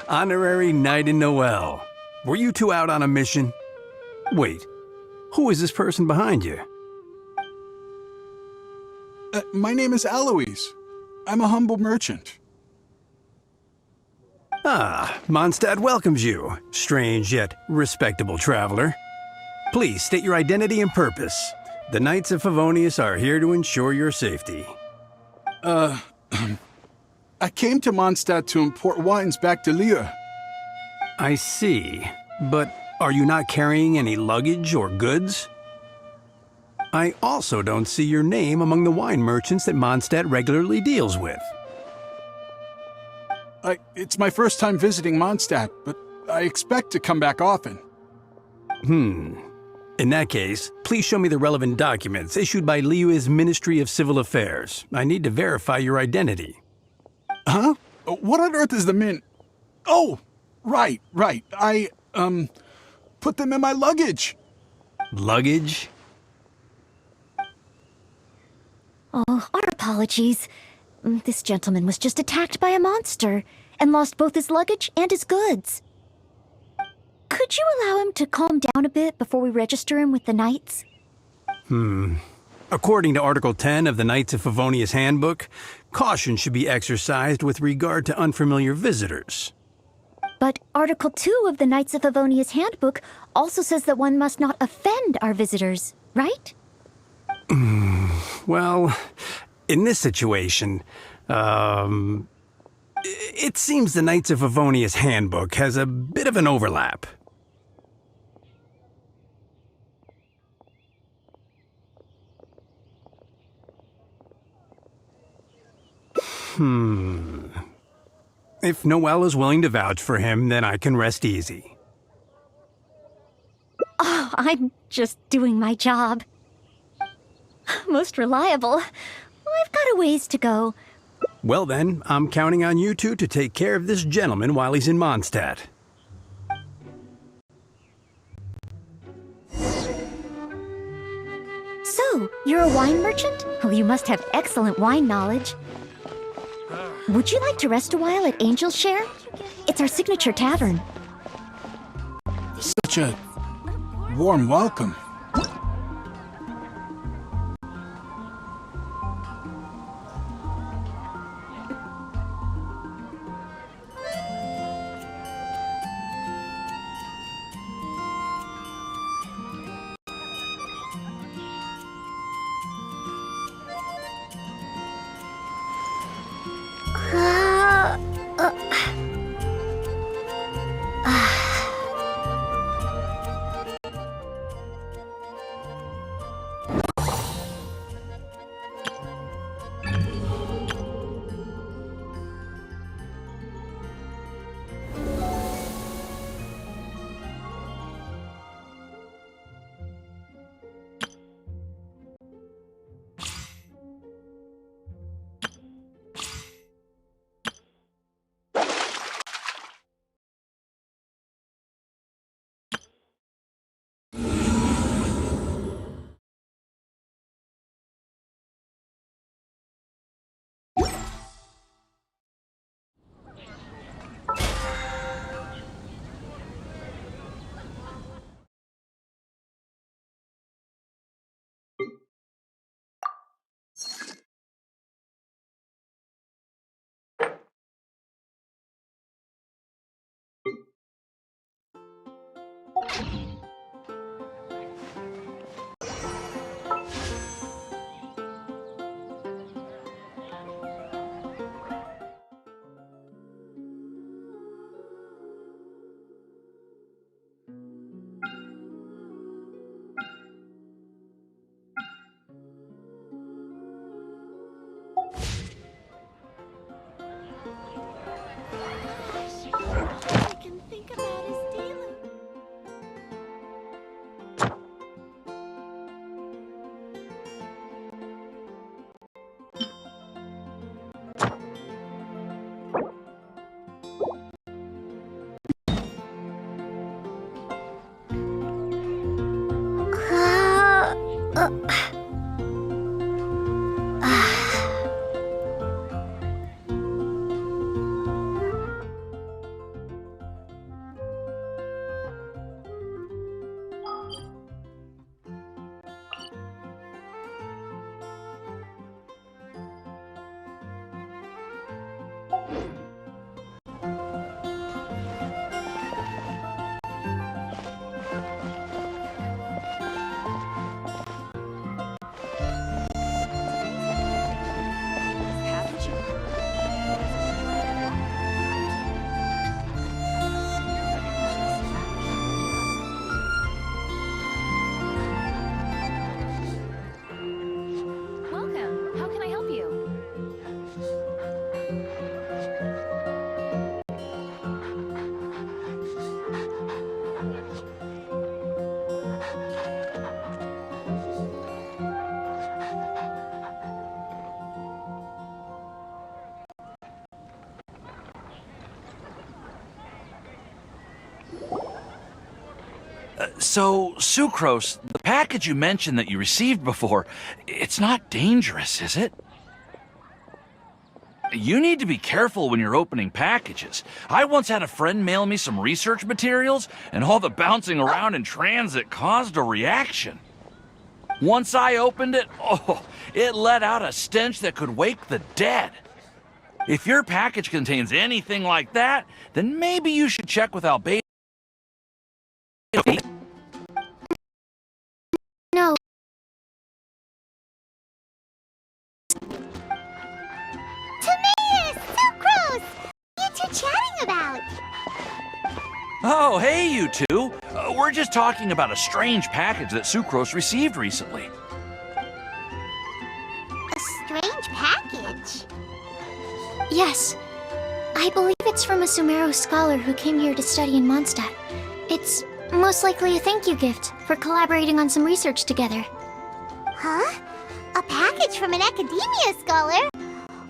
Honorary Knight in Noel. Were you two out on a mission? Wait, who is this person behind you? My name is Eloise. I'm a humble merchant. Ah, Mondstadt welcomes you, strange yet respectable traveler. Please state your identity and purpose. The Knights of Favonius are here to ensure your safety. I came to Mondstadt to import wines back to Lille. I see, but are you not carrying any luggage or goods? I also don't see your name among the wine merchants that Mondstadt regularly deals with. It's my first time visiting Mondstadt, but I expect to come back often. In that case, please show me the relevant documents issued by Liyue's Ministry of Civil Affairs. I need to verify your identity. Huh? What on earth is the min... Oh! Right. I put them in my luggage. Luggage? Oh, our apologies. This gentleman was just attacked by a monster and lost both his luggage and his goods. Could you allow him to calm down a bit before we register him with the Knights? According to Article 10 of the Knights of Favonius Handbook, caution should be exercised with regard to unfamiliar visitors. But Article 2 of the Knights of Favonius Handbook also says that one must not offend our visitors, right? Well, in this situation, it seems the Knights of Favonius Handbook has a bit of an overlap. If Noel is willing to vouch for him, then I can rest easy. Oh, I'm just doing my job. Most reliable. I've got a ways to go. Well then, I'm counting on you two to take care of this gentleman while he's in Mondstadt. So, you're a wine merchant? Well, you must have excellent wine knowledge. Would you like to rest a while at Angel's Share? It's our signature tavern. Such a warm welcome. So, Sucrose, the package you mentioned that you received before, it's not dangerous, is it? You need to be careful when you're opening packages. I once had a friend mail me some research materials, and all the bouncing around in transit caused a reaction. Once I opened it, it let out a stench that could wake the dead. If your package contains anything like that, then maybe you should check with Albania. No. Tomatoes! Sucrose! What are you two chatting about? Oh, hey, you two. We're just talking about a strange package that Sucrose received recently. A strange package? Yes. I believe it's from a Sumeru scholar who came here to study in Mondstadt. It's most likely a thank you gift for collaborating on some research together. Huh? A package from an academia scholar?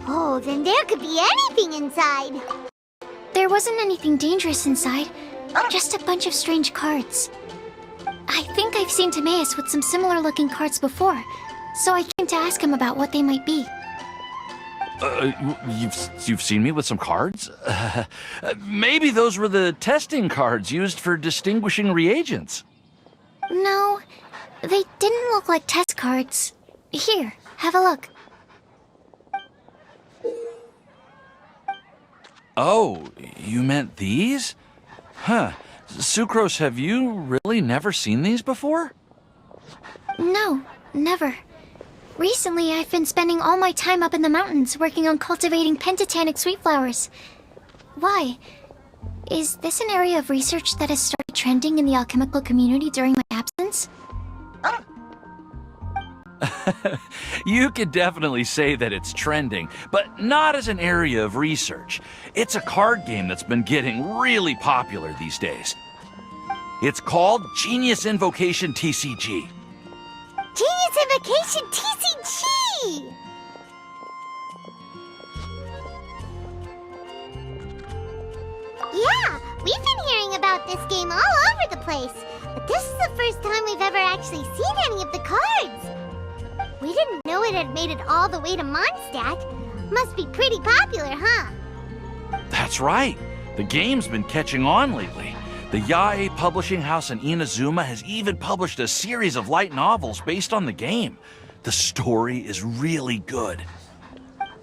Oh, then there could be anything inside. There wasn't anything dangerous inside, just a bunch of strange cards. I think I've seen Timaeus with some similar-looking cards before, so I came to ask him about what they might be. You've seen me with some cards? Maybe those were the testing cards used for distinguishing reagents. No, they didn't look like test cards. Here, have a look. Oh, you meant these? Huh. Sucrose, have you really never seen these before? No, never. Recently, I've been spending all my time up in the mountains working on cultivating pentatonic sweet flowers. Why? Is this an area of research that has started trending in the alchemical community during my absence? You could definitely say that it's trending, but not as an area of research. It's a card game that's been getting really popular these days. It's called Genius Invocation TCG. Genius Invocation TCG! Yeah, we've been hearing about this game all over the place. But this is the first time we've ever actually seen any of the cards. We didn't know it had made it all the way to Mondstadt. Must be pretty popular, huh? That's right. The game's been catching on lately. The Yae publishing house in Inazuma has even published a series of light novels based on the game. The story is really good.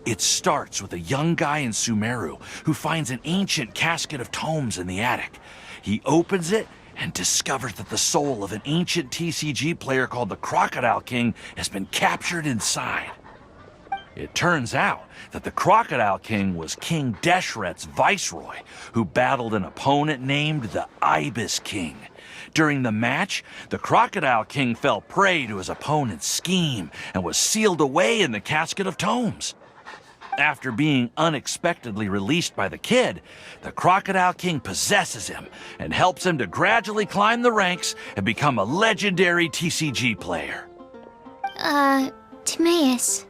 It starts with a young guy in Sumeru who finds an ancient casket of tomes in the attic. He opens it and discovers that the soul of an ancient TCG player called the Crocodile King has been captured inside. It turns out that the Crocodile King was King Deshret's viceroy, who battled an opponent named the Ibis King. During the match, the Crocodile King fell prey to his opponent's scheme and was sealed away in the casket of tomes. After being unexpectedly released by the kid, the Crocodile King possesses him and helps him to gradually climb the ranks and become a legendary TCG player. Timaeus.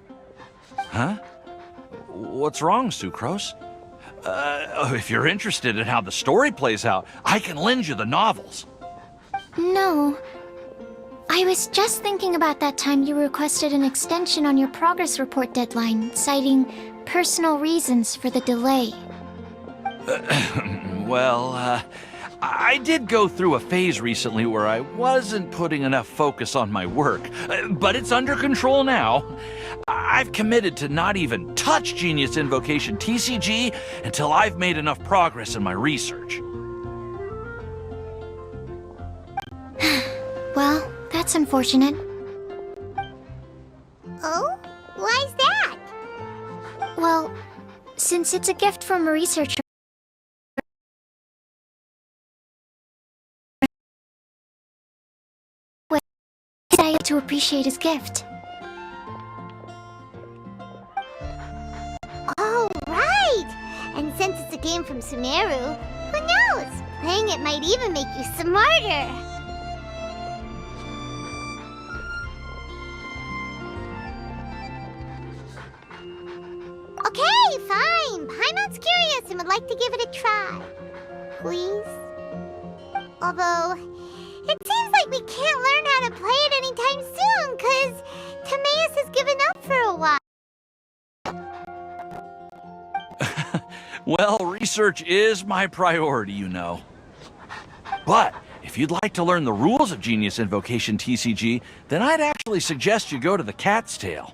Huh? What's wrong, Sucrose? If you're interested in how the story plays out, I can lend you the novels. No. I was just thinking about that time you requested an extension on your progress report deadline, citing personal reasons for the delay. Well, I did go through a phase recently where I wasn't putting enough focus on my work, but it's under control now. I've committed to not even touch Genius Invocation TCG until I've made enough progress in my research. Well, that's unfortunate. Oh? Why's that? Well, since it's a gift from a researcher, I decided to appreciate his gift. Oh, right! And since it's a game from Sumeru, who knows? Playing it might even make you smarter. Okay, fine. Paimon's curious and would like to give it a try. Please? Although, it seems like we can't learn how to play it anytime soon, 'cause Timaeus has given up for a while. Well, research is my priority, you know. But if you'd like to learn the rules of Genius Invocation TCG, then I'd actually suggest you go to the Cat's Tail.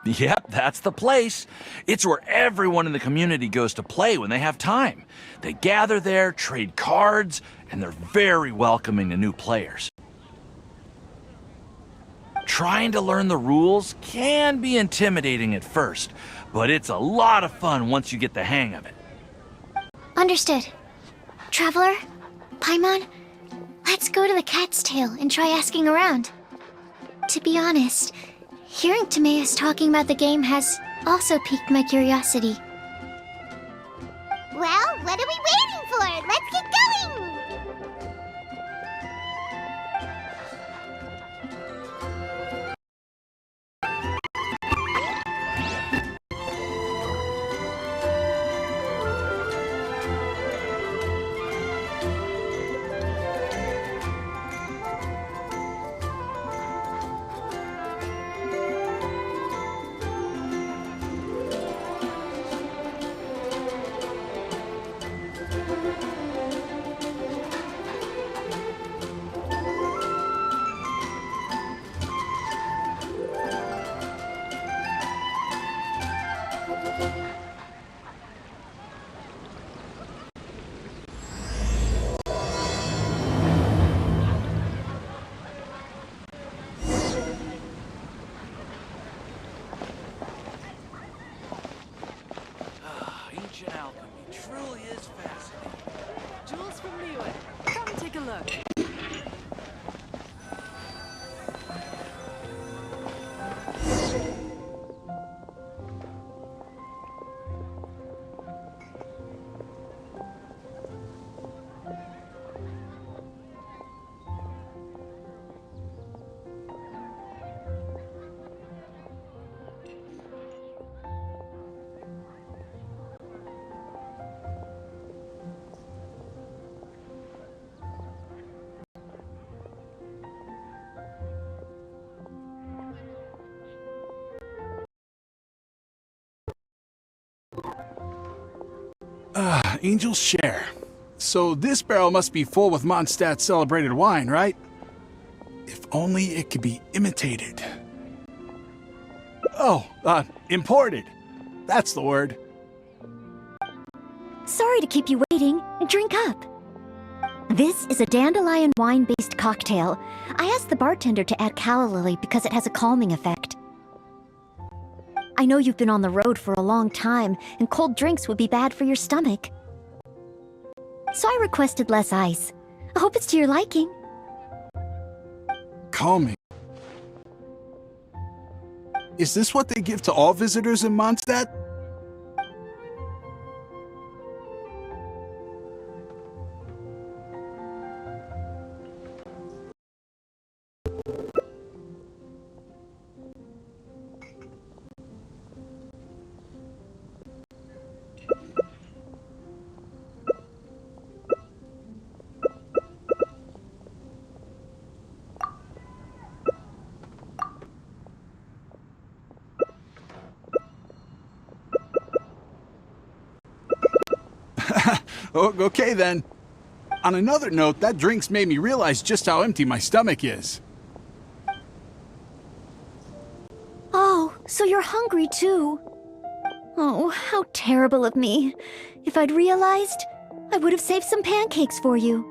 Yep, that's the place. It's where everyone in the community goes to play when they have time. They gather there, trade cards, and they're very welcoming to new players. Trying to learn the rules can be intimidating at first, but it's a lot of fun once you get the hang of it. Understood. Traveler, Paimon, let's go to the Cat's Tail and try asking around. To be honest, hearing Timaeus talking about the game has also piqued my curiosity. Well, what are we waiting for? Let's get going! Ancient alchemy truly is fascinating. Jules from Liyue. Come take a look. Angel's Share. So this barrel must be full with Mondstadt's celebrated wine, right? If only it could be imitated. Oh, imported. That's the word. Sorry to keep you waiting. Drink up. This is a dandelion wine-based cocktail. I asked the bartender to add calla lily because it has a calming effect. I know you've been on the road for a long time, and cold drinks would be bad for your stomach. So I requested less ice. I hope it's to your liking. Calming. Is this what they give to all visitors in Mondstadt? Okay then. On another note, that drink's made me realize just how empty my stomach is. Oh, so you're hungry too. Oh, how terrible of me. If I'd realized, I would have saved some pancakes for you.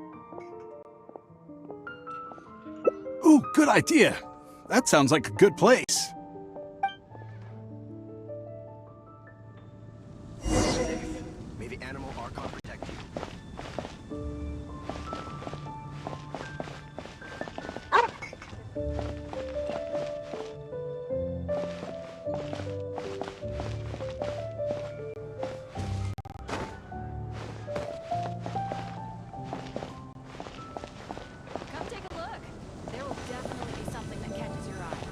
Ooh, good idea. That sounds like a good place. May the animal Archon protect you. Come take a look. There will definitely be something that catches your eye.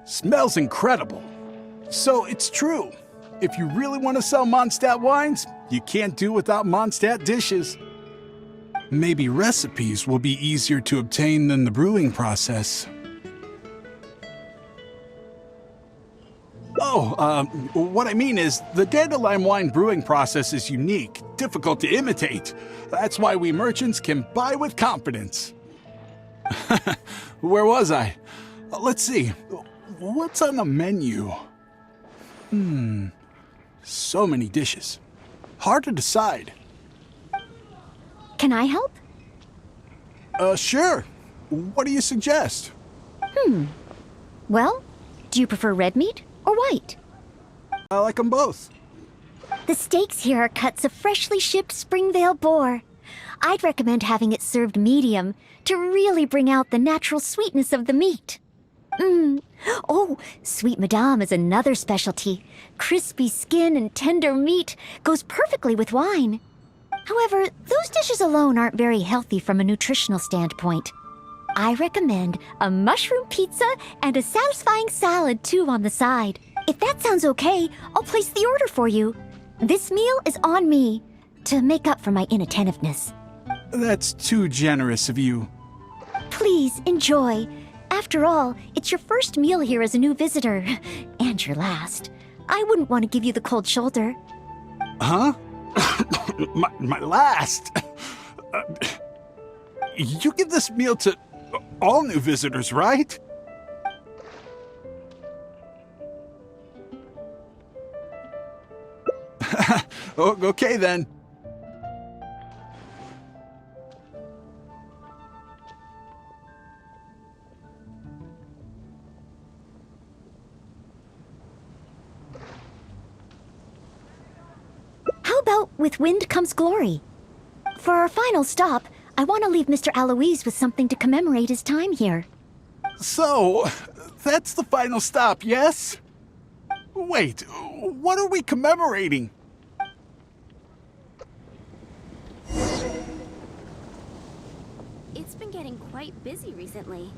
Smells incredible. So it's true. If you really want to sell Mondstadt wines, you can't do without Mondstadt dishes. Maybe recipes will be easier to obtain than the brewing process. Oh, what I mean is, the dandelion wine brewing process is unique, difficult to imitate. That's why we merchants can buy with confidence. Where was I? Let's see. What's on the menu? So many dishes. Hard to decide. Can I help? Sure. What do you suggest? Well, do you prefer red meat or white? I like them both. The steaks here are cuts of freshly shipped Springvale boar. I'd recommend having it served medium to really bring out the natural sweetness of the meat. Oh, Sweet Madame is another specialty. Crispy skin and tender meat goes perfectly with wine. However, those dishes alone aren't very healthy from a nutritional standpoint. I recommend a mushroom pizza and a satisfying salad too on the side. If that sounds okay, I'll place the order for you. This meal is on me to make up for my inattentiveness. That's too generous of you. Please enjoy. After all, it's your first meal here as a new visitor, and your last. I wouldn't want to give you the cold shoulder. Huh? my last? You give this meal to all new visitors, right? Okay then. How about with wind comes glory? For our final stop, I want to leave Mr. Aloise with something to commemorate his time here. So, that's the final stop, yes? Wait, what are we commemorating? It's been getting quite busy recently.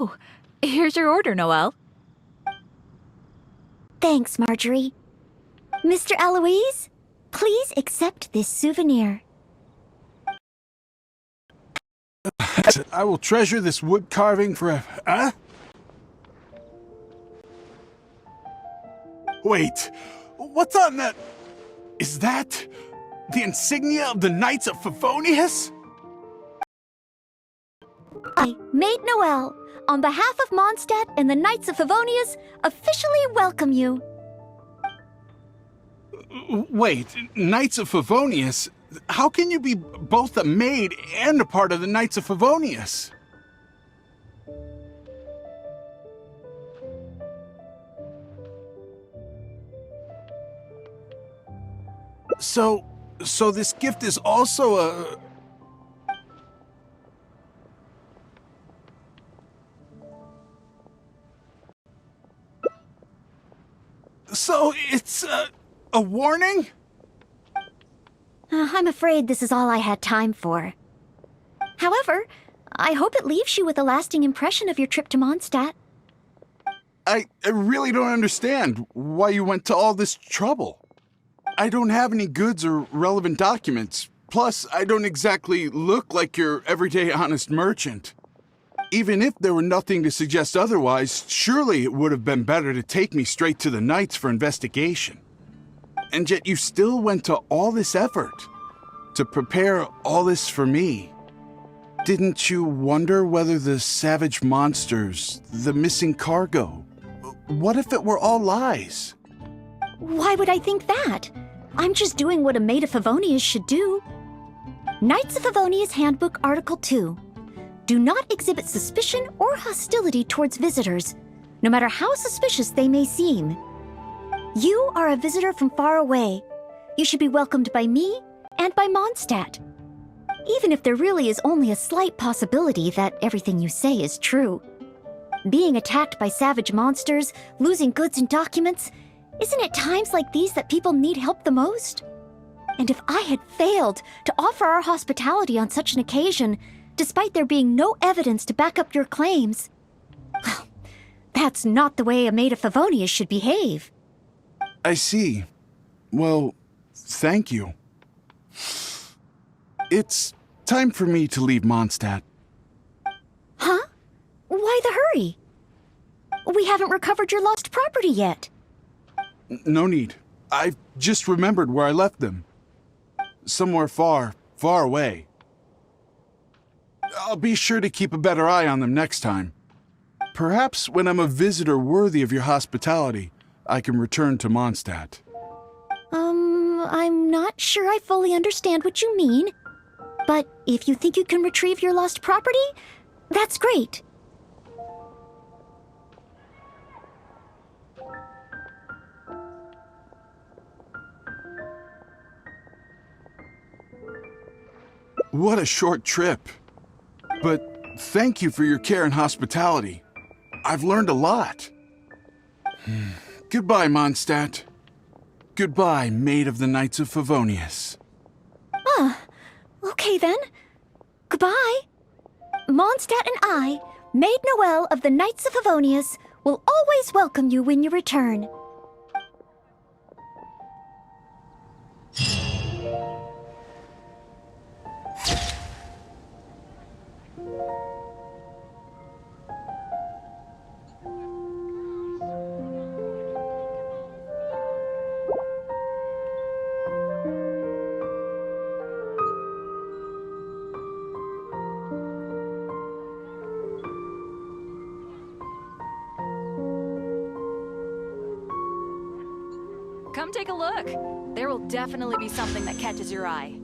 Oh, here's your order, Noelle. Thanks, Marjorie. Mr. Aloise, please accept this souvenir. I will treasure this wood carving forever. Huh? Wait, what's on that? Is that the insignia of the Knights of Favonius? I, Maid Noelle, on behalf of Mondstadt and the Knights of Favonius, officially welcome you. Wait, Knights of Favonius? How can you be both a maid and a part of the Knights of Favonius? So this gift is also a... So it's a warning? I'm afraid this is all I had time for. However, I hope it leaves you with a lasting impression of your trip to Mondstadt. I really don't understand why you went to all this trouble. I don't have any goods or relevant documents. Plus, I don't exactly look like your everyday honest merchant. Even if there were nothing to suggest otherwise, surely it would have been better to take me straight to the Knights for investigation. And yet you still went to all this effort to prepare all this for me. Didn't you wonder whether the savage monsters, the missing cargo, what if it were all lies? Why would I think that? I'm just doing what a Maid of Favonius should do. Knights of Favonius Handbook Article 2. Do not exhibit suspicion or hostility towards visitors, no matter how suspicious they may seem. You are a visitor from far away. You should be welcomed by me and by Mondstadt. Even if there really is only a slight possibility that everything you say is true. Being attacked by savage monsters, losing goods and documents, isn't it times like these that people need help the most? And if I had failed to offer our hospitality on such an occasion, despite there being no evidence to back up your claims, well, that's not the way a Maid of Favonius should behave. I see. Well, thank you. It's time for me to leave Mondstadt. Huh? Why the hurry? We haven't recovered your lost property yet. No need. I've just remembered where I left them. Somewhere far, far away. I'll be sure to keep a better eye on them next time. Perhaps when I'm a visitor worthy of your hospitality, I can return to Mondstadt. I'm not sure I fully understand what you mean. But if you think you can retrieve your lost property, that's great. What a short trip. But thank you for your care and hospitality. I've learned a lot. Goodbye, Mondstadt. Goodbye, Maid of the Knights of Favonius. Okay then. Goodbye. Mondstadt and I, Maid Noelle of the Knights of Favonius, will always welcome you when you return. Come take a look. There will definitely be something that catches your eye.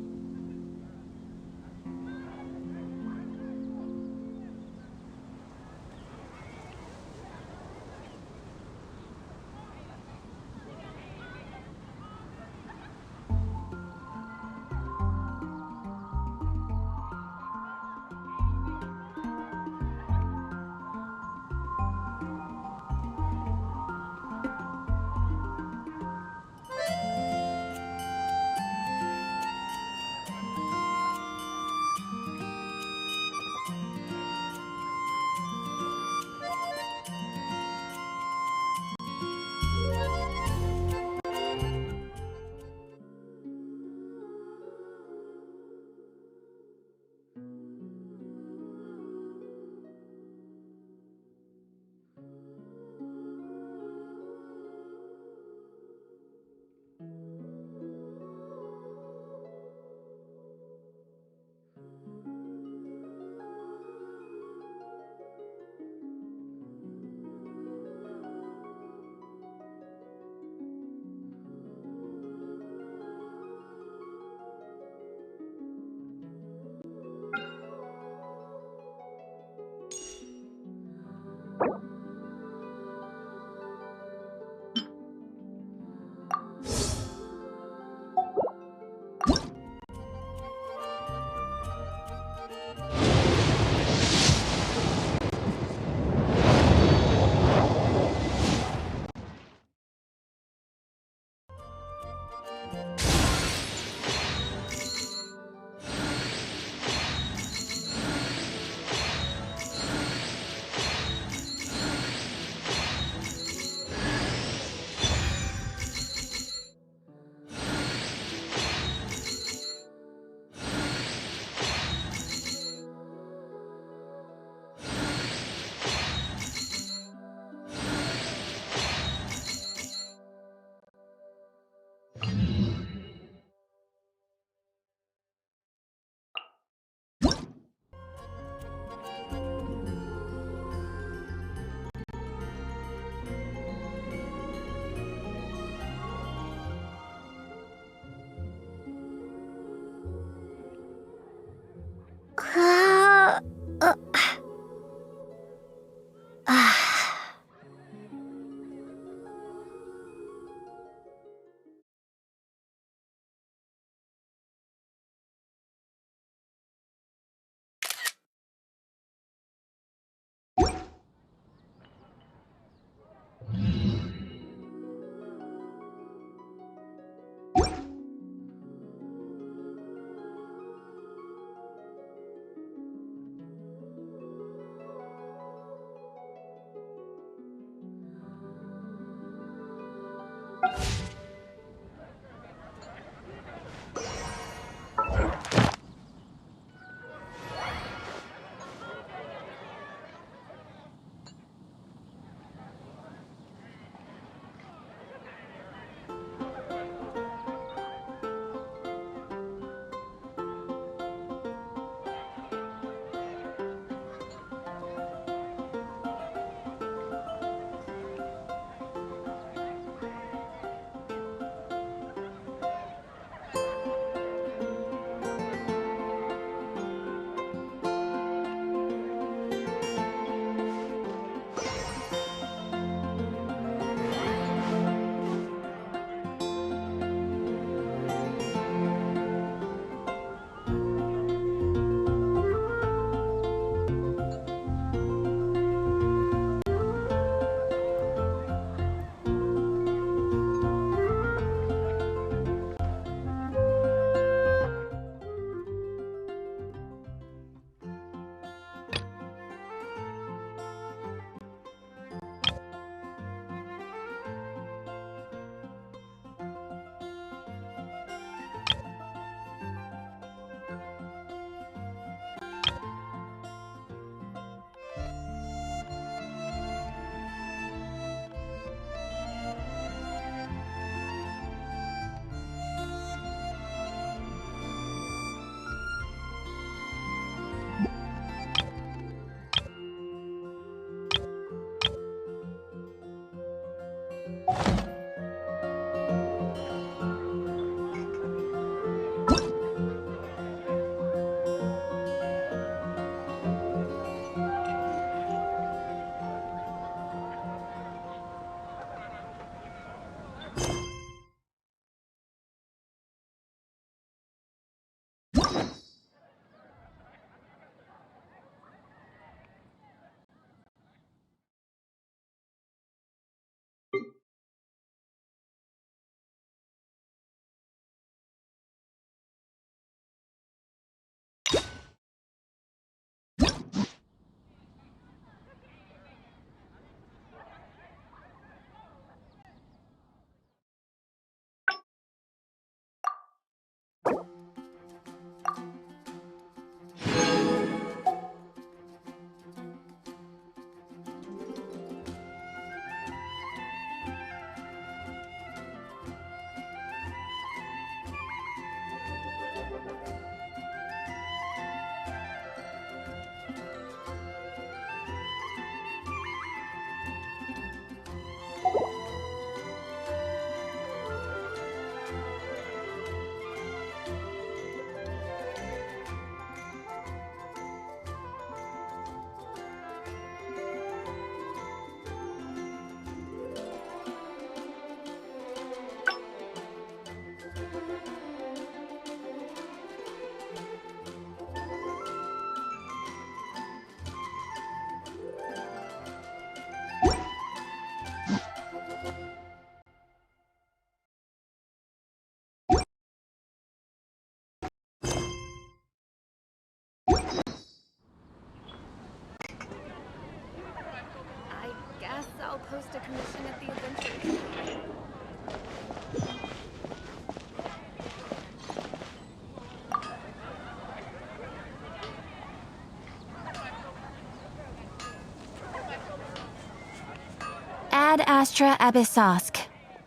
Astra Abyssosk.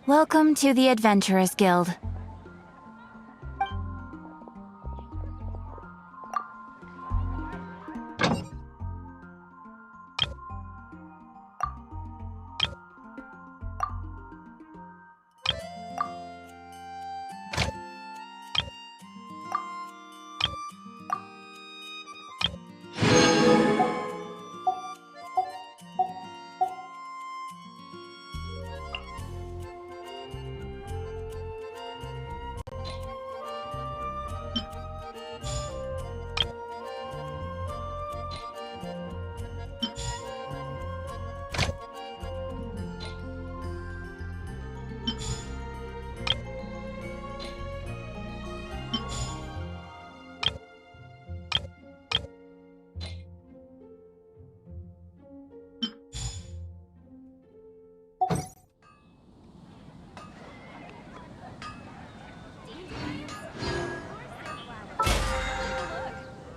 Welcome to the Adventurers Guild.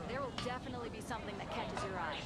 There will definitely be something that catches your eye.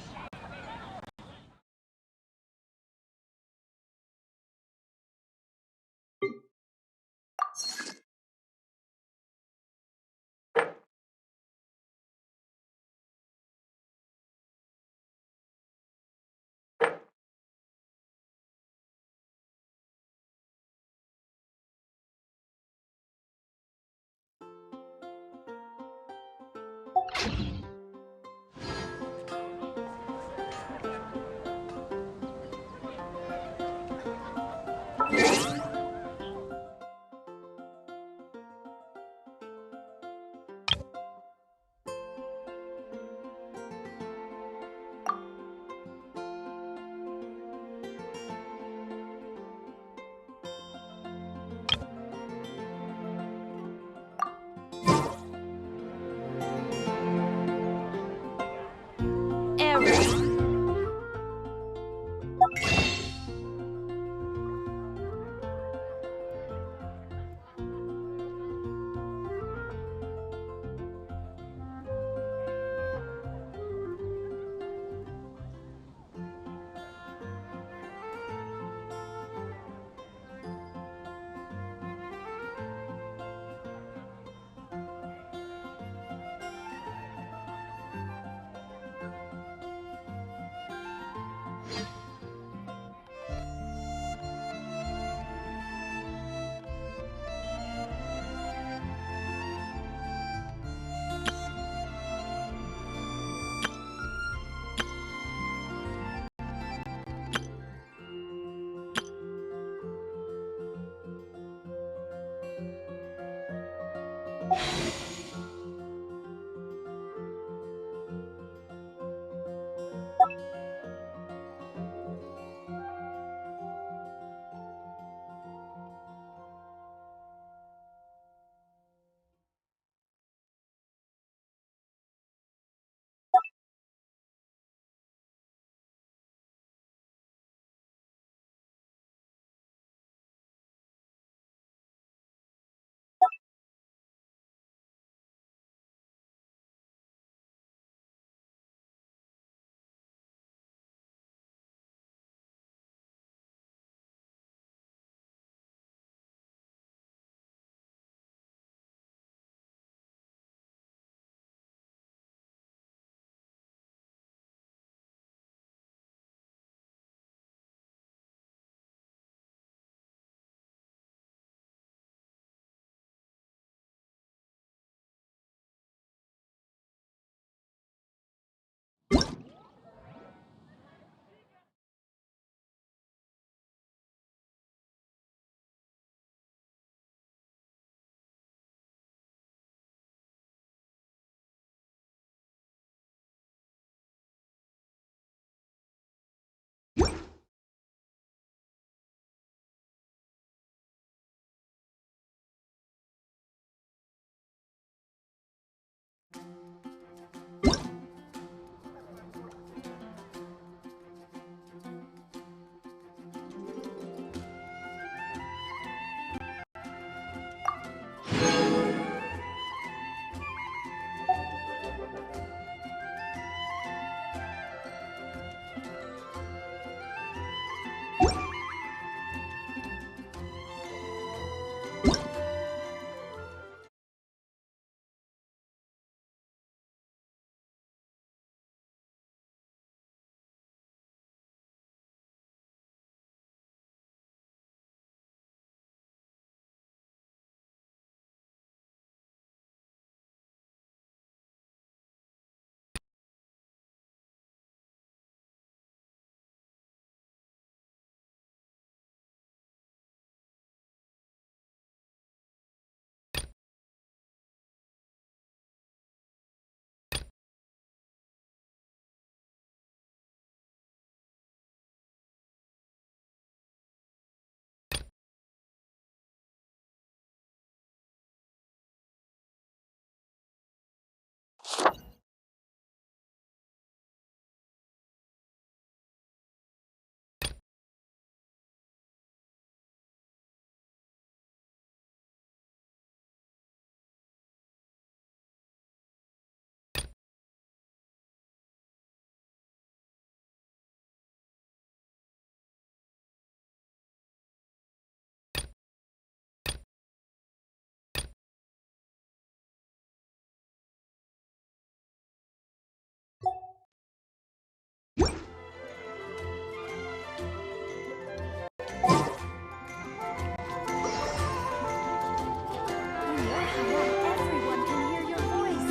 how not everyone can hear your voice.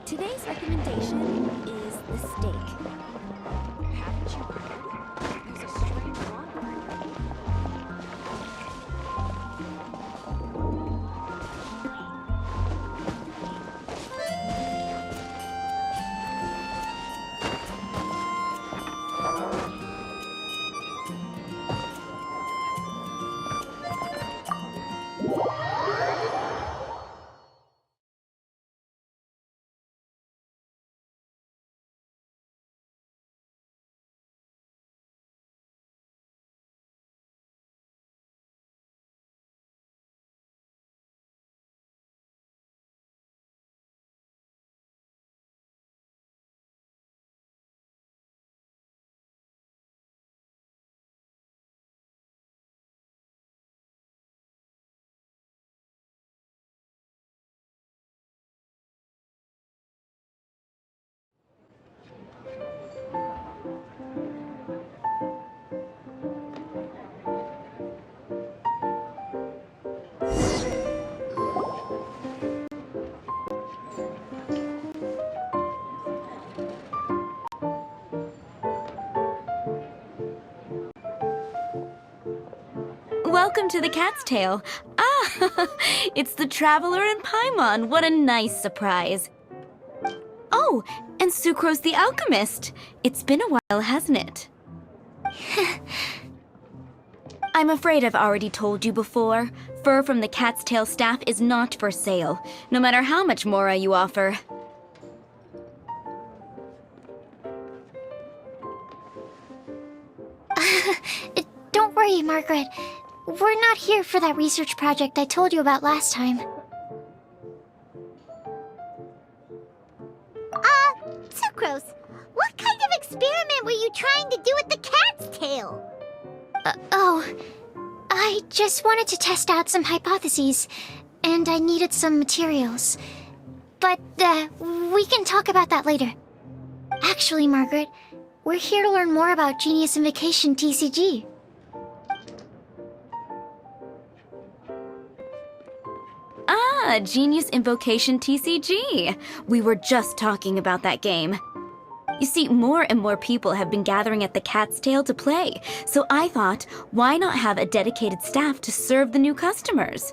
Today's recommendation is the steak. Haven't you heard? There's a strange one. Welcome to the Cat's Tail. Ah, it's the Traveler and Paimon. What a nice surprise. Oh, and Sucrose the Alchemist. It's been a while, hasn't it? I'm afraid I've already told you before. Fur from the Cat's Tail staff is not for sale, no matter how much Mora you offer. Don't worry, Margaret. We're not here for that research project I told you about last time. Sucrose, what kind of experiment were you trying to do with the cat's tail? I just wanted to test out some hypotheses, and I needed some materials. But, we can talk about that later. Actually, Margaret, we're here to learn more about Genius Invocation TCG. Ah, Genius Invocation TCG. We were just talking about that game. You see, more and more people have been gathering at the Cat's Tail to play, so I thought, why not have a dedicated staff to serve the new customers?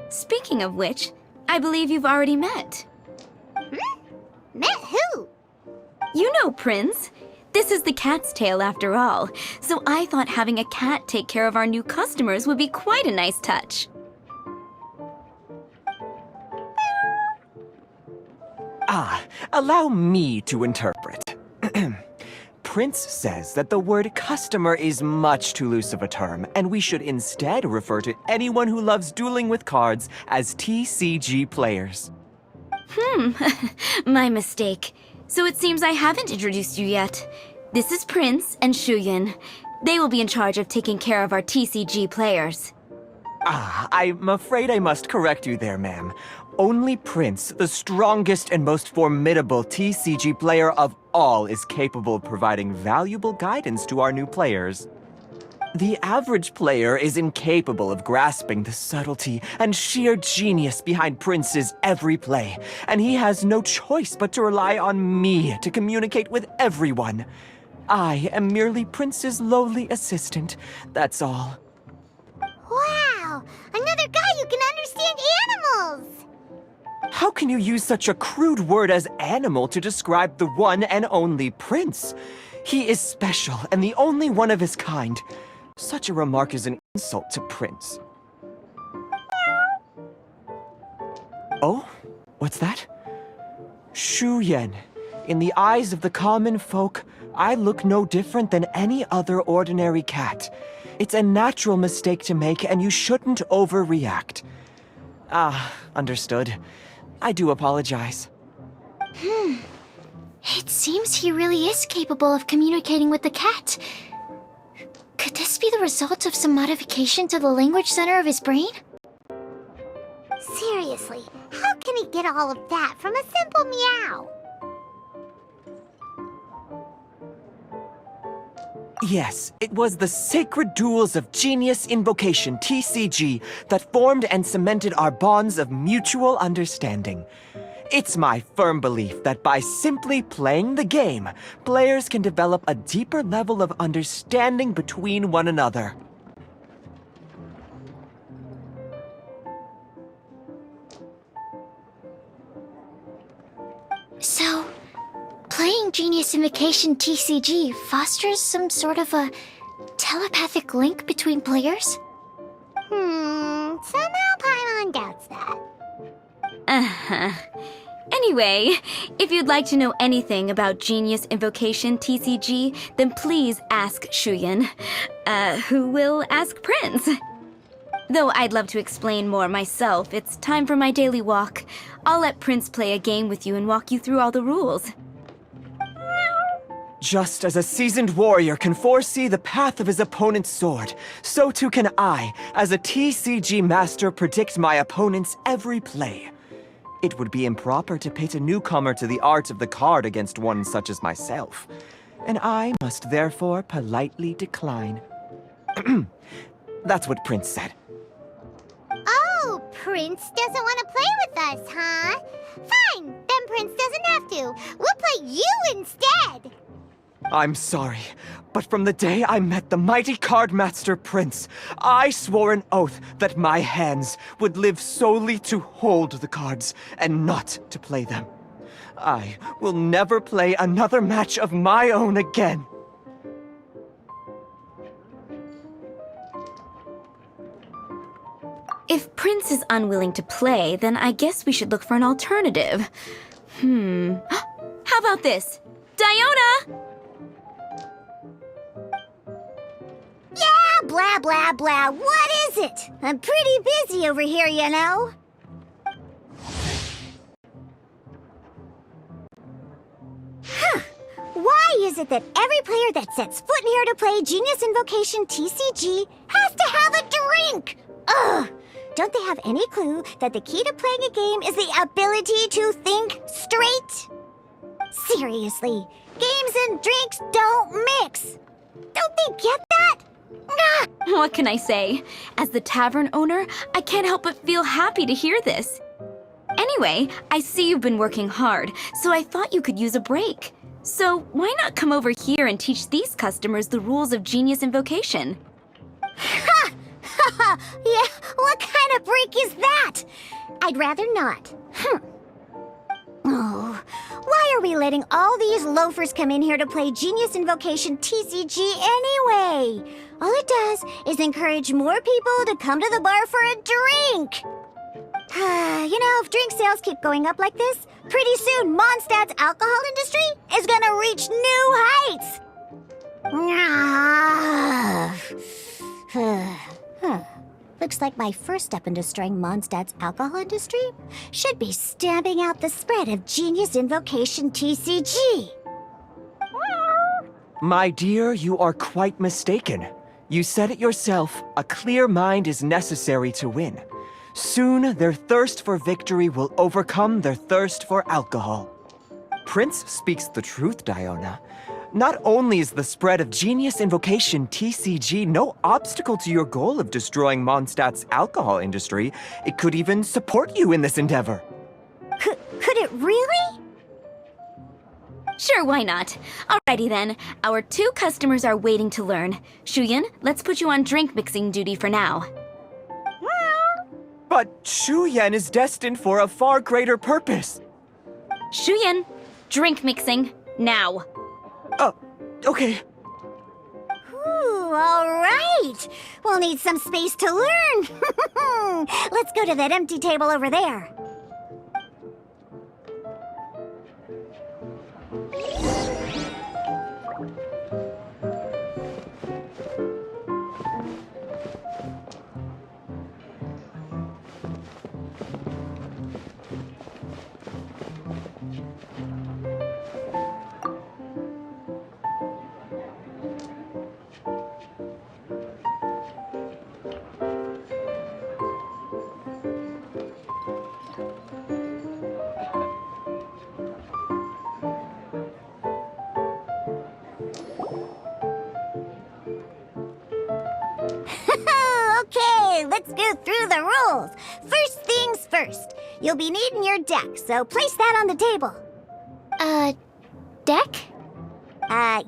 Speaking of which, I believe you've already met. Met who? You know Prince. This is the Cat's Tail after all, so I thought having a cat take care of our new customers would be quite a nice touch. Allow me to interpret. Prince says that the word customer is much too loose of a term, and we should instead refer to anyone who loves dueling with cards as TCG players. My mistake. So it seems I haven't introduced you yet. This is Prince and Shuyan. They will be in charge of taking care of our TCG players. I'm afraid I must correct you there, ma'am. Only Prince, the strongest and most formidable TCG player of all, is capable of providing valuable guidance to our new players. The average player is incapable of grasping the subtlety and sheer genius behind Prince's every play, and he has no choice but to rely on me to communicate with everyone. I am merely Prince's lowly assistant, that's all. Wow! Another guy who can you use such a crude word as animal to describe the one and only Prince? He is special and the only one of his kind. Such a remark is an insult to Prince. Oh? What's that? Shuyen. In the eyes of the common folk, I look no different than any other ordinary cat. It's a natural mistake to make, and you shouldn't overreact. Ah, understood. I do apologize. It seems he really is capable of communicating with the cat. Could this be the result of some modification to the language center of his brain? Seriously, how can he get all of that from a simple meow? Yes, it was the sacred duels of Genius Invocation, TCG, that formed and cemented our bonds of mutual understanding. It's my firm belief that by simply playing the game, players can develop a deeper level of understanding between one another. So, playing Genius Invocation TCG fosters some sort of a telepathic link between players? Somehow Paimon doubts that. Uh-huh. Anyway, if you'd like to know anything about Genius Invocation TCG, then please ask Shuyen, who will ask Prince. Though I'd love to explain more myself, it's time for my daily walk. I'll let Prince play a game with you and walk you through all the rules. Just as a seasoned warrior can foresee the path of his opponent's sword, so too can I, as a TCG master, predict my opponent's every play. It would be improper to pit a newcomer to the art of the card against one such as myself, and I must therefore politely decline. That's what Prince said. Oh, Prince doesn't want to play with us, huh? Fine, then Prince doesn't have to. We'll play you instead. I'm sorry, but from the day I met the mighty card master Prince, I swore an oath that my hands would live solely to hold the cards and not to play them. I will never play another match of my own again. If Prince is unwilling to play, then I guess we should look for an alternative. How about this? Diona! Yeah, blah, blah, blah. What is it? I'm pretty busy over here, you know. Why is it that every player that sets foot in here to play Genius Invocation TCG has to have a drink? Ugh! Don't they have any clue that the key to playing a game is the ability to think straight? Seriously, games and drinks don't mix. Don't they get that? What can I say? As the tavern owner, I can't help but feel happy to hear this. Anyway, I see you've been working hard, so I thought you could use a break. So why not come over here and teach these customers the rules of Genius Invocation? Ha! Yeah, what kind of break is that? I'd rather not. Oh, why are we letting all these loafers come in here to play Genius Invocation TCG anyway? All it does is encourage more people to come to the bar for a drink. You know, if drink sales keep going up like this, pretty soon Mondstadt's alcohol industry is gonna reach new heights. Looks like my first step in destroying Mondstadt's alcohol industry should be stamping out the spread of Genius Invocation TCG. My dear, you are quite mistaken. You said it yourself, a clear mind is necessary to win. Soon, their thirst for victory will overcome their thirst for alcohol. Prince speaks the truth, Diona. Not only is the spread of Genius Invocation TCG no obstacle to your goal of destroying Mondstadt's alcohol industry, it could even support you in this endeavor. Could it really? Sure, why not? Alrighty then, our 2 customers are waiting to learn. Shuyen, let's put you on drink mixing duty for now. But Shuyan is destined for a far greater purpose. Shuyan, drink mixing, now. Okay. Ooh, all right. We'll need some space to learn. Let's go to that empty table over there. Okay, let's go through the rules. First things first. You'll be needing your deck, so place that on the table. Deck?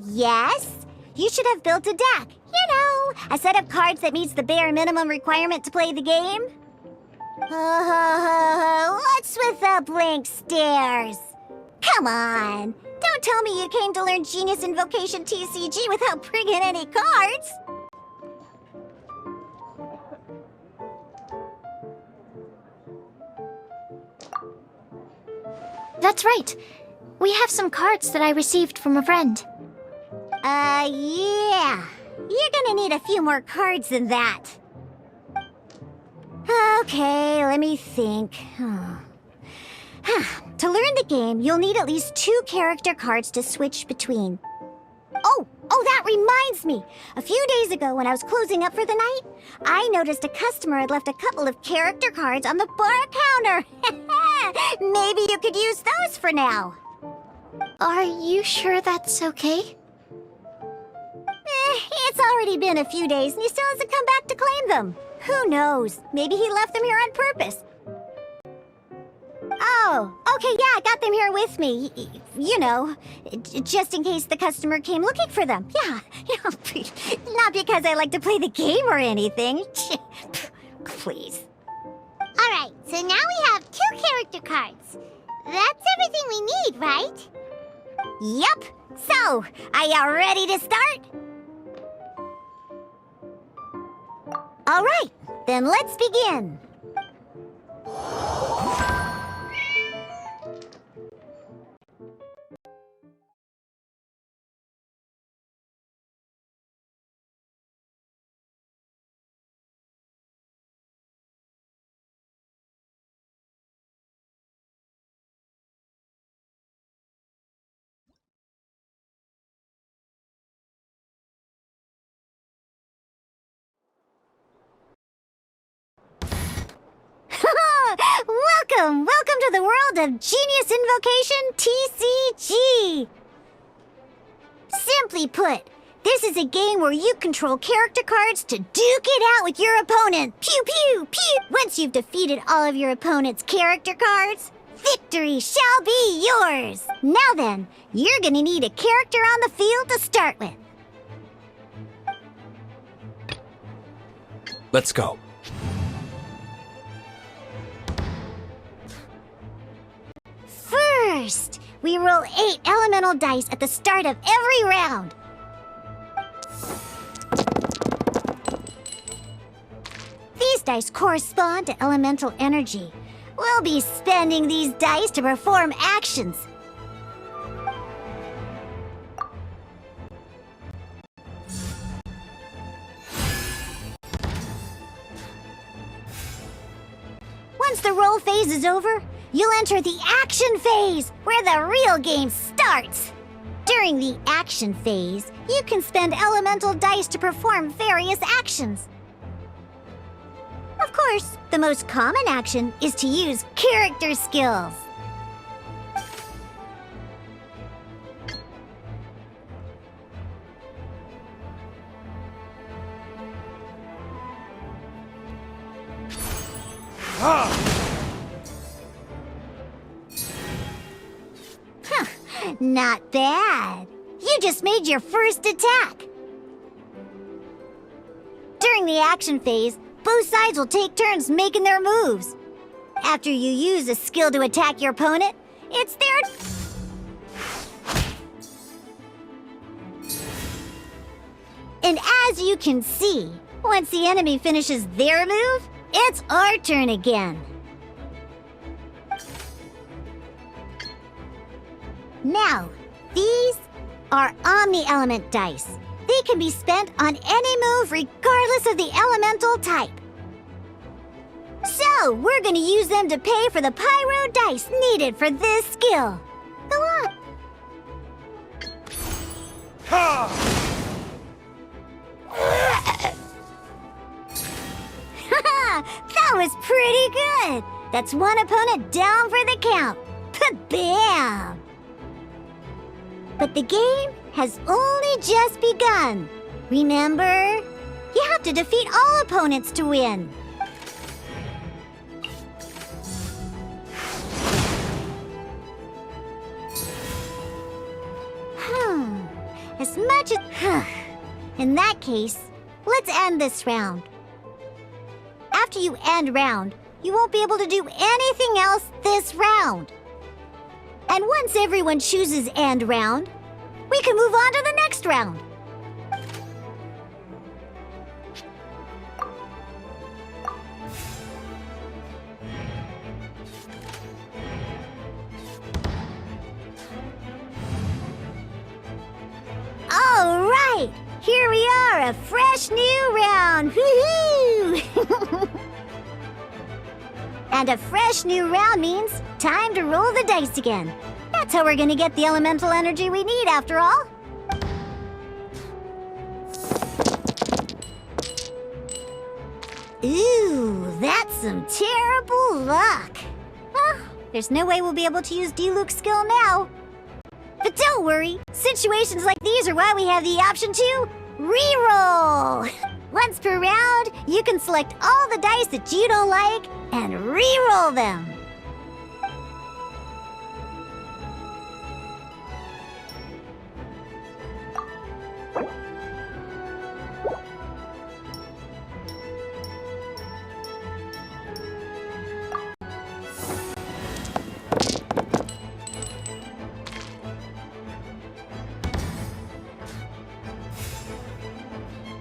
Yes. You should have built a deck. You know, a set of cards that meets the bare minimum requirement to play the game. What's with the blank stares? Come on. Don't tell me you came to learn Genius Invocation TCG without bringing any cards. That's right. We have some cards that I received from a friend. Yeah. You're gonna need a few more cards than that. Okay, let me think. To learn the game, you'll need at least 2 character cards to switch between. Oh, that reminds me. A few days ago, when I was closing up for the night, I noticed a customer had left a couple of character cards on the bar counter. Maybe you could use those for now. Are you sure that's okay? It's already been a few days and he still hasn't come back to claim them. Who knows? Maybe he left them here on purpose. Oh, okay, yeah, I got them here with me. You know, just in case the customer came looking for them. Yeah, not because I like to play the game or anything. Please. All right, so now we have 2 character cards. That's everything we need, right? Yep. So, are you ready to start? All right, then let's begin. Welcome to the world of Genius Invocation TCG! Simply put, this is a game where you control character cards to duke it out with your opponent. Pew pew pew! Once you've defeated all of your opponent's character cards, victory shall be yours! Now then, you're gonna need a character on the field to start with. Let's go. First, we roll 8 elemental dice at the start of every round. These dice correspond to elemental energy. We'll be spending these dice to perform actions. Once the roll phase is over, you'll enter the action phase, where the real game starts. During the action phase, you can spend elemental dice to perform various actions. Of course, the most common action is to use character skills. Not bad. You just made your first attack. During the action phase, Both sides will take turns making their moves. After you use a skill to attack your opponent, it's their... And as you can see, once the enemy finishes their move, it's our turn again. Now, these are Omni-Element dice. They can be spent on any move regardless of the elemental type. So, we're gonna use them to pay for the pyro dice needed for this skill. Go on. That was pretty good. That's one opponent down for the count. Bam! But the game has only just begun. Remember? You have to defeat all opponents to win. As much as... In that case, let's end this round. After you end round, you won't be able to do anything else this round. And once everyone chooses end round, we can move on to the next round. All right, here we are, a fresh new round. Woohoo! And a fresh new round means time to roll the dice again. That's how we're gonna get the elemental energy we need, after all. Ooh, that's some terrible luck. Well, there's no way we'll be able to use Diluc's skill now. But don't worry, situations like these are why we have the option to reroll. Once per round, you can select all the dice that you don't like and reroll them.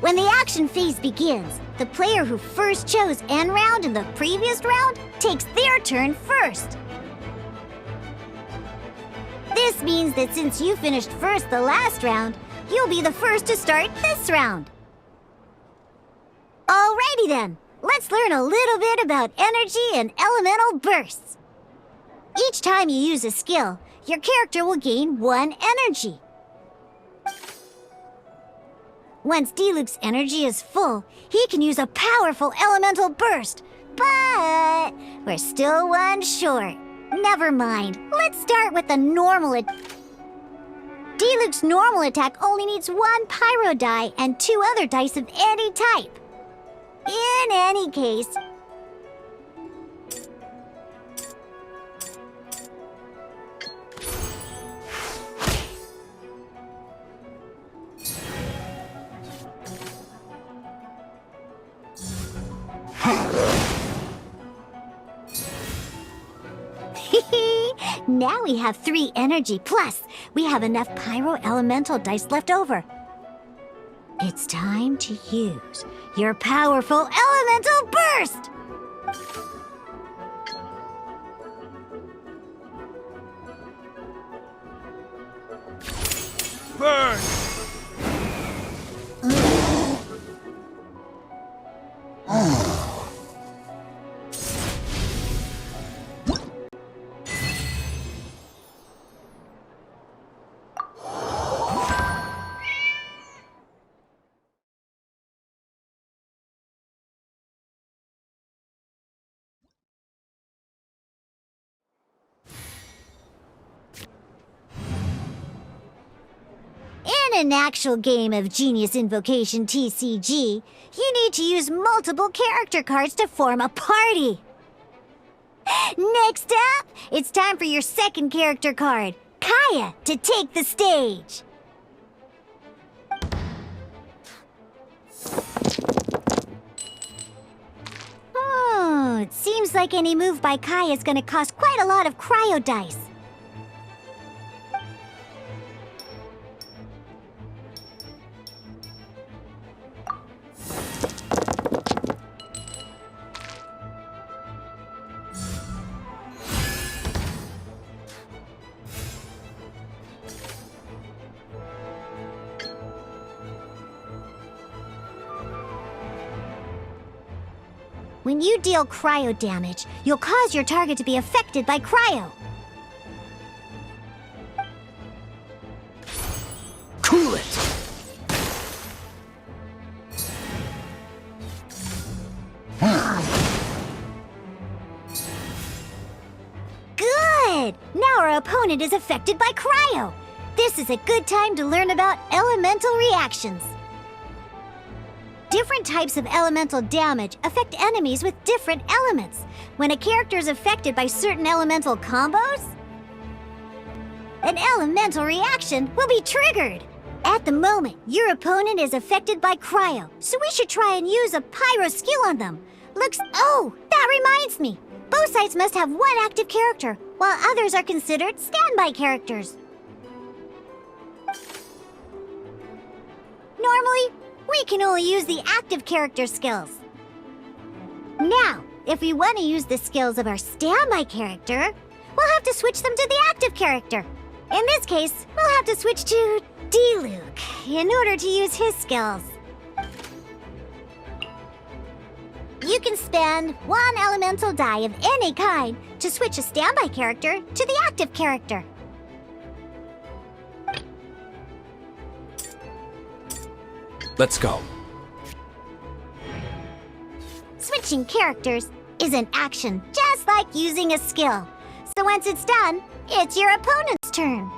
When the action phase begins, the player who first chose end round in the previous round takes their turn first. This means that since you finished first the last round, you'll be the first to start this round. Alrighty then, let's learn a little bit about energy and elemental bursts. Each time you use a skill, your character will gain 1 energy. Once Diluc's energy is full, he can use a powerful elemental burst. But we're still 1 short. Never mind. Let's start with the normal Diluc's normal attack only needs 1 pyro die and 2 other dice of any type. In any case, now we have 3 energy, plus we have enough pyro elemental dice left over. It's time to use your powerful elemental burst! Burn! In an actual game of Genius Invocation TCG, you need to use multiple character cards to form a party. Next up, it's time for your second character card, Kaya, to take the stage. It seems like any move by Kai is gonna cost quite a lot of cryo dice. When you deal cryo damage, you'll cause your target to be affected by cryo. Cool it! Good! Now our opponent is affected by cryo. This is a good time to learn about elemental reactions. Different types of elemental damage affect enemies with different elements. When a character is affected by certain elemental combos, an elemental reaction will be triggered. At the moment, your opponent is affected by cryo, so we should try and use a pyro skill on them. Oh, that reminds me. Both sides must have one active character, while others are considered standby characters. Normally, we can only use the active character skills. Now, if we want to use the skills of our standby character, we'll have to switch them to the active character. In this case, we'll have to switch to D-Luke in order to use his skills. You can spend one elemental die of any kind to switch a standby character to the active character. Let's go. Switching characters is an action just like using a skill. So once it's done, it's your opponent's turn.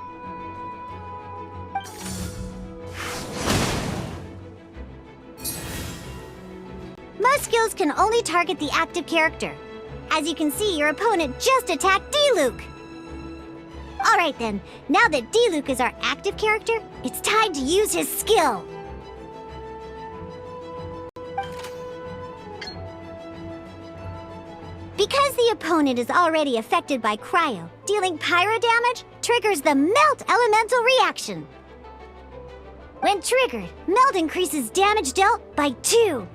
Most skills can only target the active character. As you can see, your opponent just attacked D-Luke. Alright then, now that D-Luke is our active character, it's time to use his skill. Because the opponent is already affected by cryo, dealing pyro damage triggers the Melt Elemental reaction. When triggered, Melt increases damage dealt by 2.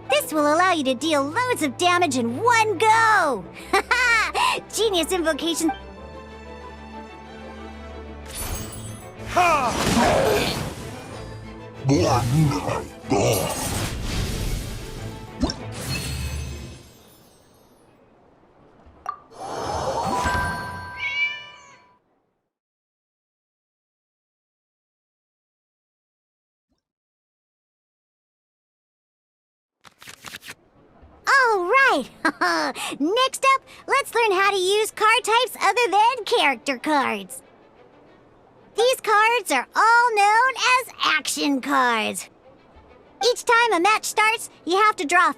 This will allow you to deal loads of damage in one go! Haha! Genius invocation! All right! Next up, let's learn how to use card types other than character cards. These cards are all known as action cards. Each time a match starts, you have to draw 5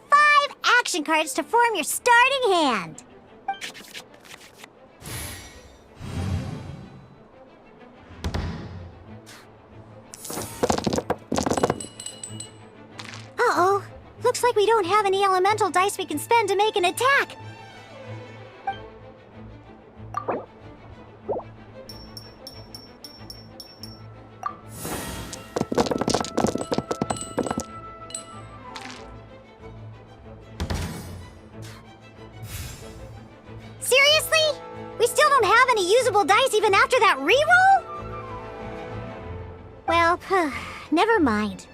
action cards to form your starting hand. Uh-oh. Looks like we don't have any elemental dice we can spend to make an attack. Seriously? We still don't have any usable dice even after that reroll? Well, never mind.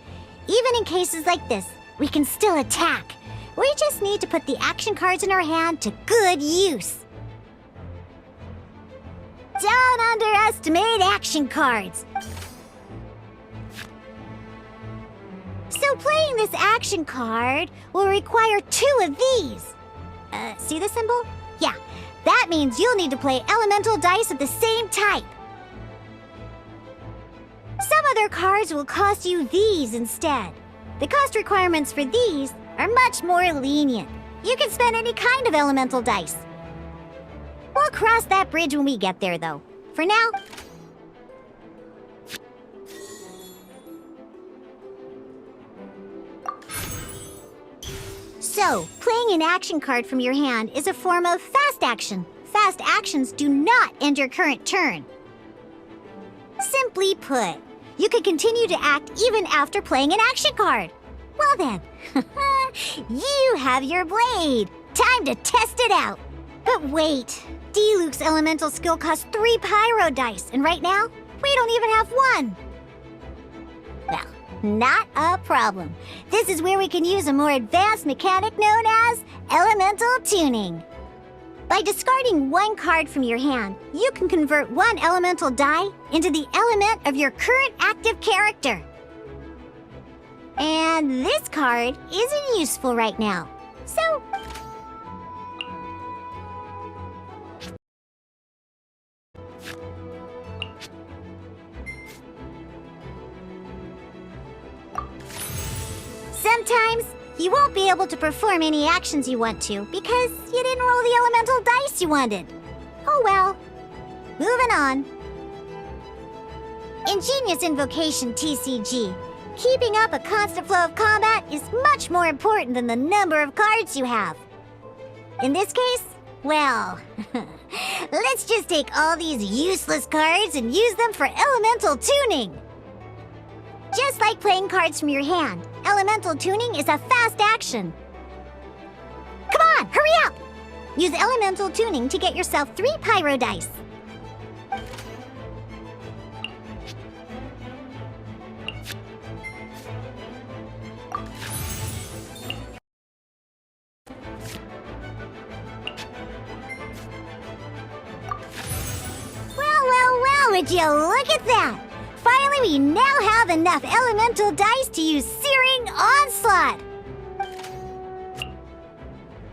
Even in cases like this, we can still attack. We just need to put the action cards in our hand to good use. Don't underestimate action cards. So playing this action card will require 2 of these. See the symbol? Yeah, that means you'll need to play elemental dice of the same type. Some other cards will cost you these instead. The cost requirements for these are much more lenient. You can spend any kind of elemental dice. We'll cross that bridge when we get there, though. For now... So, So, playing an action card from your hand is a form of fast action. Fast actions do not end your current turn. Simply put, you can continue to act even after playing an action card. Well then, you have your blade. Time to test it out. But wait, Diluc's elemental skill costs 3 pyro dice, and right now, we don't even have 1. Well, not a problem. This is where we can use a more advanced mechanic known as elemental tuning. By discarding 1 card from your hand, you can convert 1 elemental die into the element of your current active character. And this card isn't useful right now, so... Sometimes, you won't be able to perform any actions you want to because you didn't roll the elemental dice you wanted. Oh well. Moving on. In Genius Invocation TCG, keeping up a constant flow of combat is much more important than the number of cards you have. In this case, well, let's just take all these useless cards and use them for elemental tuning. Just like playing cards from your hand, elemental tuning is a fast action. Come on, hurry up! Use elemental tuning to get yourself 3 pyro dice. Well, would you look at that? Finally, we now have enough elemental dice to use Searing Onslaught!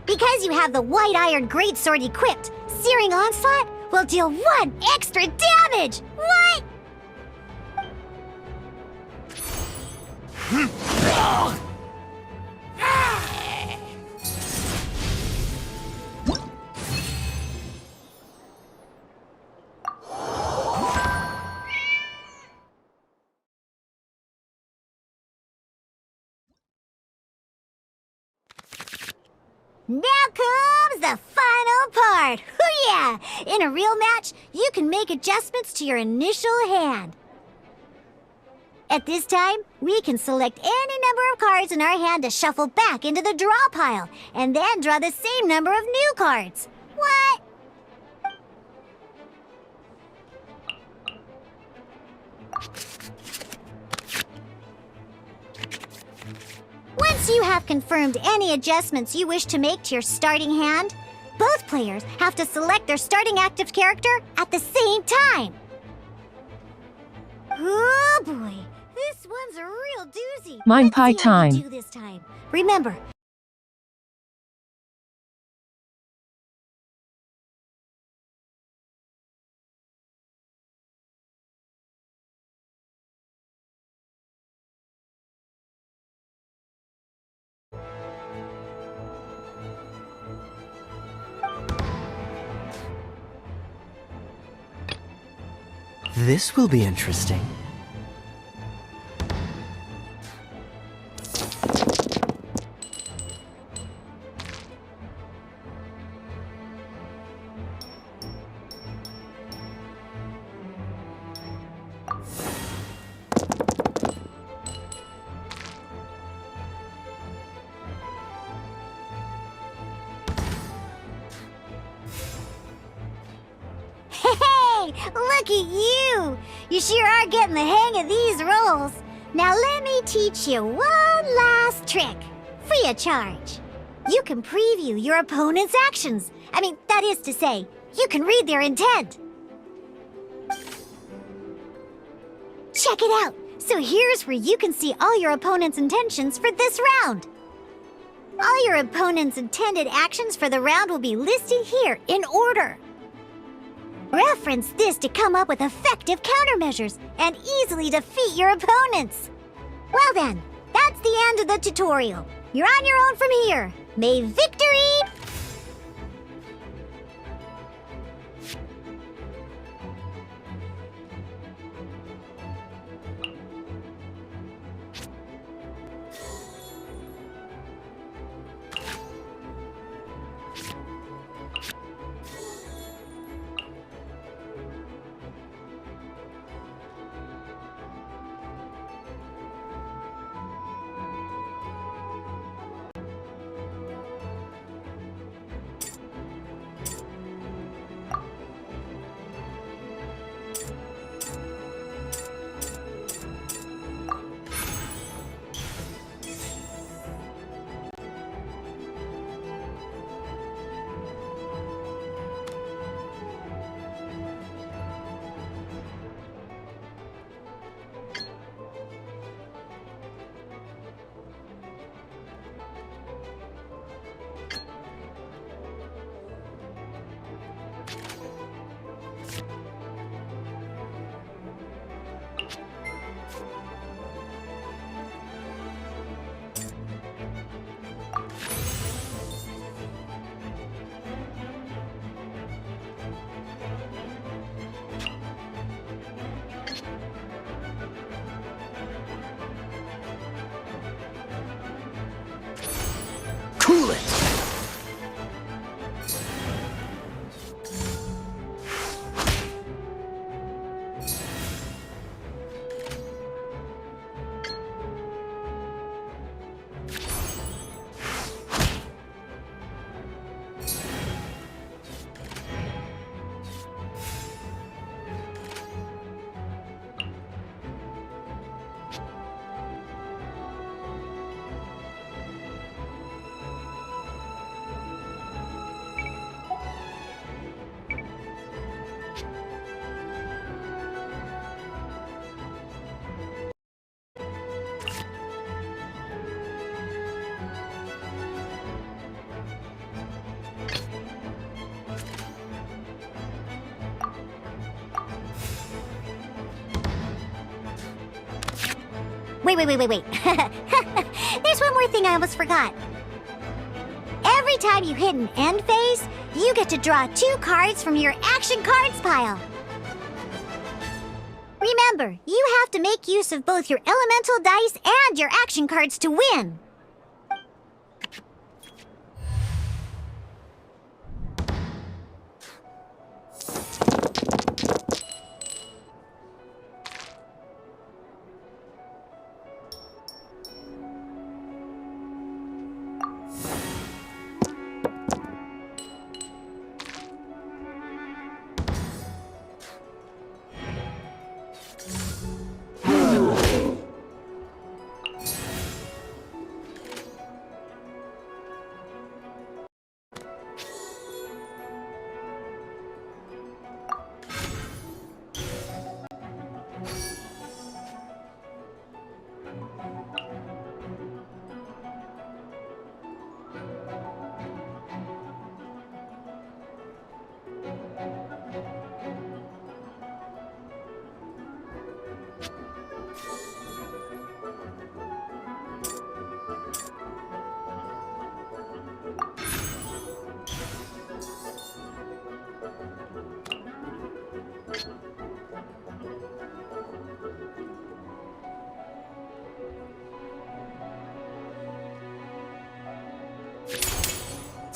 Because you have the White Iron Greatsword equipped, Searing Onslaught will deal 1 extra damage! What? Now comes the final part! Hoo-yeah! In a real match, you can make adjustments to your initial hand. At this time, we can select any number of cards in our hand to shuffle back into the draw pile, and then draw the same number of new cards. What? Once you have confirmed any adjustments you wish to make to your starting hand, both players have to select their starting active character at the same time. Oh boy, this one's a real doozy. Mime Let's pie see how you time. do this time. Remember, This will be interesting. hey, look at you! You sure are getting the hang of these rolls. Now let me teach you one last trick, free of charge. You can preview your opponent's actions. I mean, that is to say, you can read their intent. Check it out. So here's where you can see all your opponent's intentions for this round. All your opponent's intended actions for the round will be listed here in order. Reference this to come up with effective countermeasures and easily defeat your opponents. Well then, that's the end of the tutorial. You're on your own from here. May victory... wait. There's one more thing I almost forgot. Every time you hit an end phase, you get to draw 2 cards from your action cards pile. Remember, you have to make use of both your elemental dice and your action cards to win.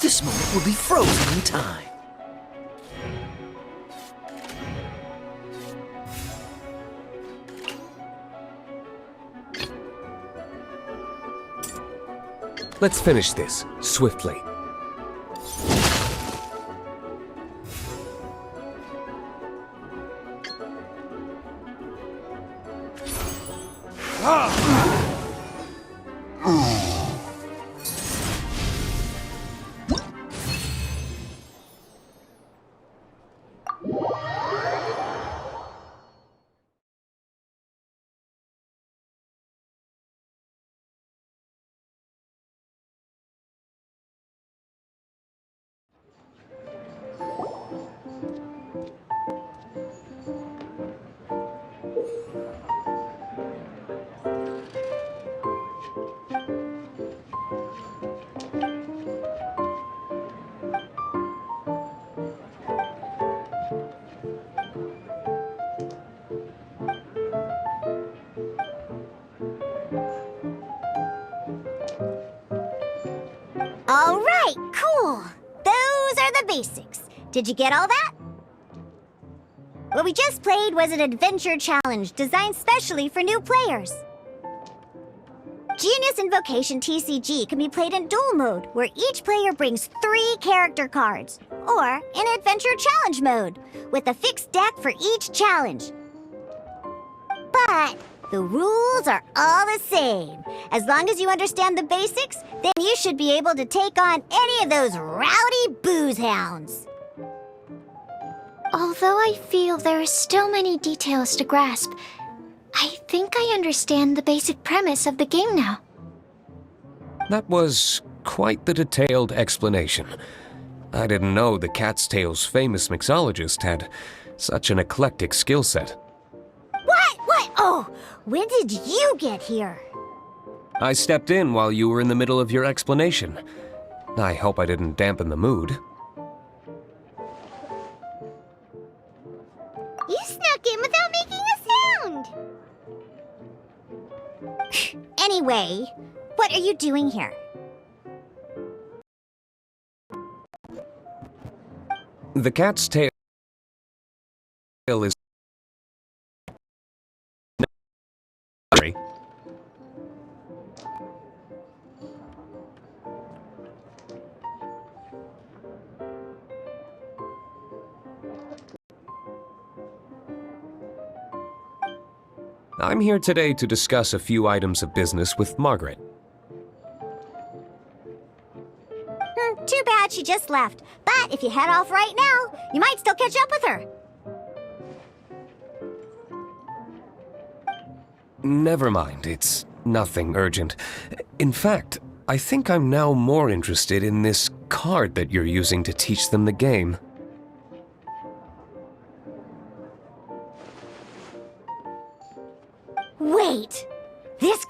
This moment will be frozen in time. Let's finish this, swiftly. All right, cool. Those are the basics. Did you get all that? What we just played was an adventure challenge designed specially for new players. Genius Invocation TCG can be played in duel mode, where each player brings 3 character cards, or in adventure challenge mode, with a fixed deck for each challenge. But the rules are all the same. As long as you understand the basics, then you should be able to take on any of those rowdy booze hounds. Although I feel there are still many details to grasp, I think I understand the basic premise of the game now. That was quite the detailed explanation. I didn't know the Cat's Tail's famous mixologist had such an eclectic skill set. What? Oh, when did you get here? I stepped in while you were in the middle of your explanation. I hope I didn't dampen the mood. You snuck in without making a sound! Anyway, what are you doing here? The Cat's Tail is... I'm here today to discuss a few items of business with Margaret. Too bad she just left. But if you head off right now, you might still catch up with her. Never mind, it's nothing urgent. In fact, I think I'm now more interested in this card that you're using to teach them the game. Wait! This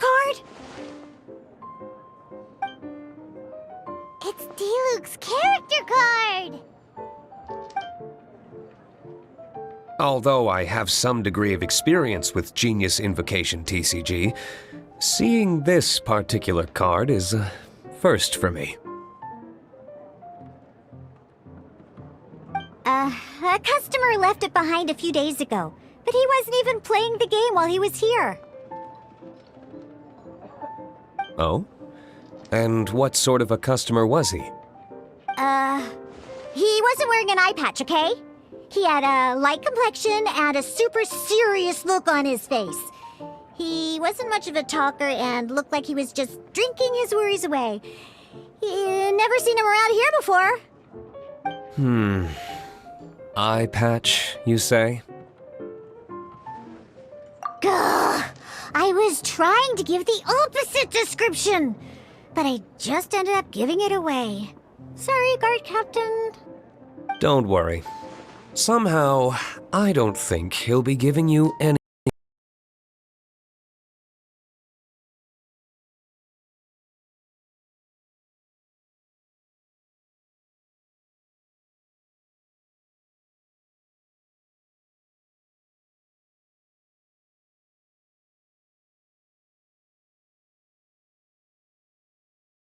Although I have some degree of experience with Genius Invocation TCG, seeing this particular card is a first for me. A customer left it behind a few days ago, but he wasn't even playing the game while he was here. Oh? And what sort of a customer was he? He wasn't wearing an eye patch, okay? He had a light complexion and a super serious look on his face. He wasn't much of a talker and looked like he was just drinking his worries away. Never seen him around here before. Eye patch, you say? Gah! I was trying to give the opposite description, but I just ended up giving it away. Sorry, guard captain. Don't worry. Somehow, I don't think he'll be giving you any